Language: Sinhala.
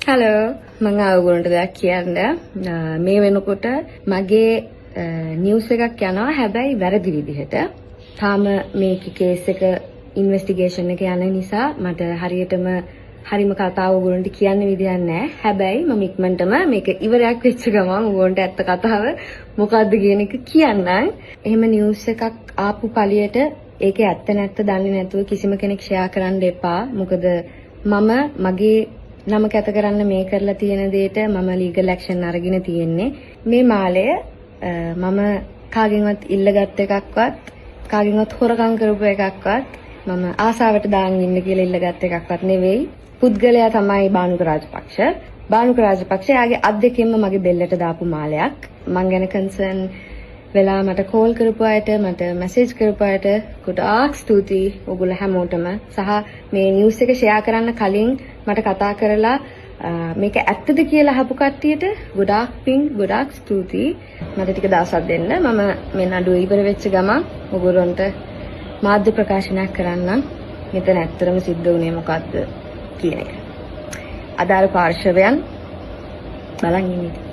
හලෝ මම ඔයගොල්ලන්ට දෙයක් කියන්න මේ වෙනකොට මගේ නිවුස් එකක් යනවා හැබැයි වැරදි විදිහට. තාම මේකේ කේස් එක ඉන්වෙස්ටිගේෂන් එක යන නිසා මට හරිම කතාව ඔයගොල්ලන්ට කියන්න විදියක් නැහැ. හැබැයි මම ඉක්මනටම මේක ඉවරයක් වෙච්ච ගමන් ඔයගොල්ලන්ට ඇත්ත කතාව මොකද්ද කියන එක කියන්නම්. එහෙම නිවුස් එකක් ආපු පළියට ඒකේ ඇත්ත නැත්ත දන්නේ නැතුව කිසිම කෙනෙක් ෂෙයා කරන්න එපා. මොකද මම මගේ නම කැත කරන්න මේ කරලා තියෙන දෙයට මම ලීගල් ඇක්ෂන් අරගෙන තියෙන්නේ. මේ මාලය මම කාගෙන්වත් ඉල්ලගත් එකක්වත් කාගෙන්වත් හොරකම් කරපු එකක්වත් මම ආසාවට දාන් ඉන්න කියලා ඉල්ලගත් එකක්වත් නෙවෙයි. පුද්ගලයා තමයි බානුක රාජපක්ෂ. බානුක රාජපක්ෂ යාගේ අත් දෙකෙන්ම මගේ බෙල්ලට දාපු මාලයක්. මං ගැන කන්සර්න් වෙලා මට කෝල් කරපු අයට මට මැසේජ් කරපු අයට ගොඩාක් ස්තුතියි ඔයගොල්ලෝ හැමෝටම. සහ මේ නිවුස් එක ෂෙයා කරන්න කලින් මට කතා කරලා මේක ඇත්තද කියලා අහපු කට්ටියට ගොඩාක් පිං ගොඩාක් ස්තුතියි. මට ටික දවසක් දෙන්න. මම මේ නඩුව ඉවර වෙච්ච ගමන් ඔයගොල්ලන්ට මාධ්‍ය ප්‍රකාශනයක් කරන්නම්. මෙතන ඇත්තටම සිද්ධ වුණේ මොකද්ද කියන එක. අදාළ පාර්ශවයන් බලන් ඉන්න.